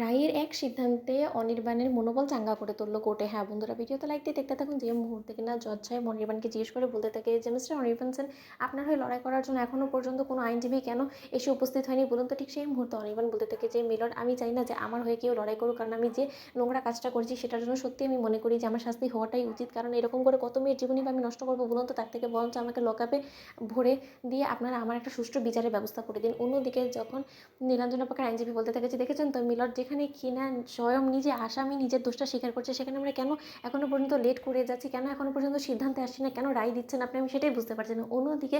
রায়ের এক সিদ্ধান্তে অনির্বাণের মনোবল চাঙ্গা করে তুলল কোর্টে। হ্যাঁ বন্ধুরা, ভিডিওতে লাইক দিয়ে দেখতে থাকুন। যে মুহূর্তে কিনা জজ সাহেব অনির্বাণকে জিজ্ঞেস করে বলতে থাকে যে মিস্টার অনির্বাণ সেন, আপনার হয়ে লড়াই করার জন্য এখনও পর্যন্ত কোনো আইনজীবী কেন এসে উপস্থিত হয়নি বলুন তো। ঠিক সেই মুহূর্তে অনির্বাণ বলতে থাকে যে মিলন, আমি চাই না যে আমার হয়ে কেউ লড়াই করুক, কারণ আমি যে নোংরা কাজটা করছি সেটার জন্য সত্যি আমি মনে করি যে আমার শাস্তি হওয়াটাই উচিত। কারণ এরকম করে কত মেয়ের জীবনই বা আমি নষ্ট করবো বলুন তো। তার থেকে বরঞ্চ আমাকে লকআপে ভরে দিয়ে আপনারা আমার একটা সুষ্ঠু বিচারের ব্যবস্থা করে দিন। অন্যদিকে যখন নীলাঞ্জনা পাকার আইনজীবী বলতে থাকে যে দেখেছেন তো মিলট যেখানে কিনা স্বয়ং নিজে আসামি নিজের দোষটা স্বীকার করছে, সেখানে আমরা কেন এখনো পর্যন্ত লেট করে যাচ্ছি, কেন এখনো পর্যন্ত সিদ্ধান্তে আসছি না, কেন রায় দিচ্ছেন আপনি, আমি সেটাই বুঝতে পারছি না। অন্যদিকে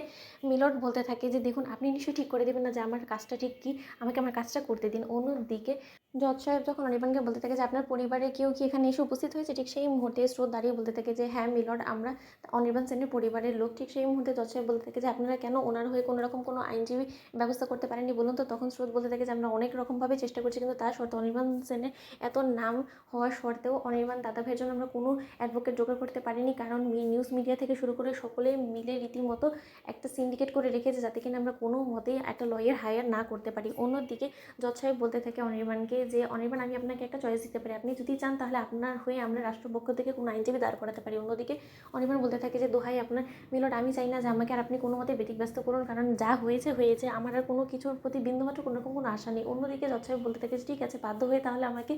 মিলট বলতে থাকে যে দেখুন আপনি নিশ্চয়ই ঠিক করে দেবেন না যে আমার কাজটা ঠিক কী, আমাকে আমার কাজটা করতে দিন। অন্যদিকে জজ সাহেব যখন অনির্বাণকে বলতে থাকে যে আপনার পরিবারের কেউ কি এখানে এসে উপস্থিত হয়েছে, ঠিক সেই মুহূর্তে স্রোত দাঁড়িয়ে বলতে থাকে যে হ্যাঁ মিলট, আমরা অনির্বাণ সেনের পরিবারের লোক। ঠিক সেই মুহূর্তে জজ সাহেব বলতে থাকে যে আপনারা কেন ওনার হয়ে কোনো রকম কোনো আইনজীবী ব্যবস্থা করতে পারেননি বলুন তো। তখন স্রোত বলতে থাকে যে আমরা অনেক রকমভাবে চেষ্টা করছি, কিন্তু তার সত্ত্বেও অনির্বাণ সেনের এত নাম হওয়ার সত্ত্বেও অনির্বাণ দাদা ভাইয়ের জন্য আমরা কোনো অ্যাডভোকেট জোগাড় করতে পারিনি, কারণ নিউজ মিডিয়া থেকে শুরু করে সকলে মিলে রীতিমতো একটা সিন্ডিকেট করে রেখেছে যাতে কিনা আমরা কোনো মতেই একটা লয়ার হায়ার না করতে পারি। অন্যদিকে জজ সাহেব বলতে থাকে অনির্বাণকে যে অনির্বাণ, আমি আপনাকে একটা চয়েস দিতে পারি, আপনি যদি চান তাহলে আপনার হয়ে আমরা রাষ্ট্রপক্ষ থেকে কোনো আইনজীবী দাঁড় করাতে পারি। অন্যদিকে অনির্বাণ বলতে থাকে যে দোহাই আপনার মিলট, আমি চাই না যে আমাকে আর আপনি কোনো মতে ব্যতিব্যস্ত করুন, কারণ যা হয়েছে হয়েছে, আমার আর কোনো কিছুর প্রতি বিন্দুমাত্র কোনো রকম কোনো আশা নেই। অন্যদিকে জজ সাহেব বলতে থাকে ঠিক আছে, বাধ্য হয়ে তাহলে আমাকে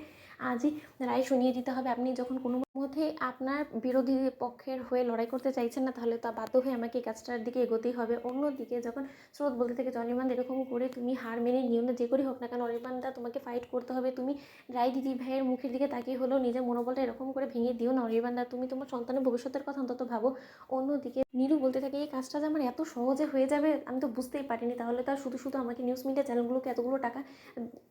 আজই রায় শুনিয়ে দিতে হবে। আপনি যখন কোনো মধ্যে আপনার বিরোধী পক্ষের হয়ে লড়াই করতে চাইছেন না, তাহলে তা বাধ্য হয়ে আমাকে এই কাজটার দিকে এগোতেই হবে। অন্যদিকে যখন স্রোত বলতে থাকে যে অনির্বাণ এরকম করে তুমি হার মেনে নিও না, যে করেই হোক না কেন অনির্বাণদা তোমাকে ফাইট করতে হবে। তুমি রায় দিদি ভাইয়ের মুখের দিকে তাকিয়ে হলেও নিজের মনোবলটা এরকম করে ভেঙে দিও না অনির্বাণদা, তুমি তোমার সন্তানের ভবিষ্যতের কথা অন্তত ভাবো। অন্যদিকে নীলু বলতে থাকে এই কাজটা যে আমার এত সহজে হয়ে যাবে আমি তো বুঝতেই পারিনি, তাহলে তার শুধু শুধু আমাকে নিউজ মিডিয়া চ্যানেলগুলোকে এতগুলো টাকা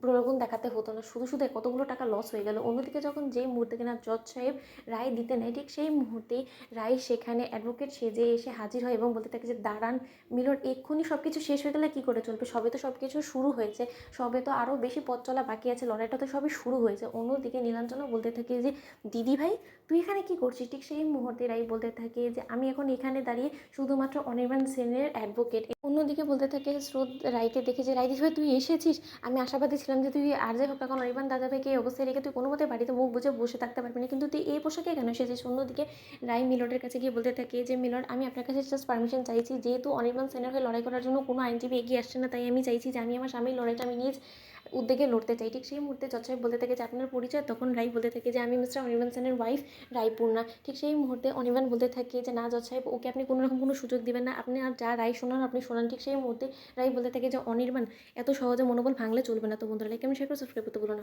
প্রলোভন দেখাতে হতো না, শুধু শুধু কতগুলো টাকা লস হয়ে গেল। অন্যদিকে যখন যেই মুহূর্তে কিনা জজ সাহেব রায় দিতে নেয়, ঠিক সেই মুহূর্তেই রায় সেখানে অ্যাডভোকেট সেজে এসে হাজির হয় এবং বলতে থাকে যে দাঁড়ান মিলর, এক্ষুনি সব কিছু শেষ হয়ে গেলে কী করে চলবে, সবে তো সব কিছু শুরু হয়েছে, সবে তো আরও বেশি পথ চলা বাকি আছে, লড়াইটা তো সবই শুরু হয়েছে। অন্যদিকে নীলাঞ্জনা বলতে থাকে যে দিদি ভাই তুই এখানে কী করছিস। ঠিক সেই মুহূর্তে রায় বলতে থাকে যে আমি এখন এখানে দাঁড়িয়ে শুধুমাত্র অনির্বাণ সেনের অ্যাডভোকেট। অন্যদিকে বলতে থাকে স্রোত রায়কে দেখে যে রায় দিদি ভাই তুই এসেছিস, আমি আশাবাদী ছিলাম যে তুই আর যাই হোক এখন অনির্বাণ দাদাভাইকে এই অবস্থায় রেখে তুই কোনো মতে বাড়িতে মুখ বুঝে বসে থাকতে পারবি না, কিন্তু তুই এই পোশাকে কেন এসেছিস। অন্যদিকে রায় মিলটের কাছে গিয়ে বলতে থাকে যে মিলট, আমি আপনার কাছে জাস্ট পারমিশন চাইছি, যেহেতু অনির্বাণ সেনের হয়ে লড়াই করার জন্য কোনো আইনজীবী এগিয়ে আসছে না, তাই আমি চাইছি যে আমি আমার স্বামীর লড়াইটা আমি নিজ উদ্যোগে লড়তে চাই। ঠিক সেই মুহূর্তে জজ সাহেব বলতে থাকে যে আপনার পরিচয়, তখন রাই বলতে থাকে যে আমি মিস্টার অনির্বাণ সেনের ওয়াইফ রায়পূর্ণা। ঠিক সেই মুহূর্তে অনির্বাণ বলতে থাকে যে না জজ সাহেব, ওকে আপনি কোনো রকম কোনো সুযোগ দিবেন না, আপনি আর যা রায় শোনান আপনি শোনান। ঠিক সেই মুহূর্তে রাই বলতে থাকে যে অনির্বাণ এত সহজে মনোবল ভাঙলে চলবে না। তো বন্ধুরা লাইক এবং শেয়ার করে সাবস্ক্রাইব করতে ভুলো না।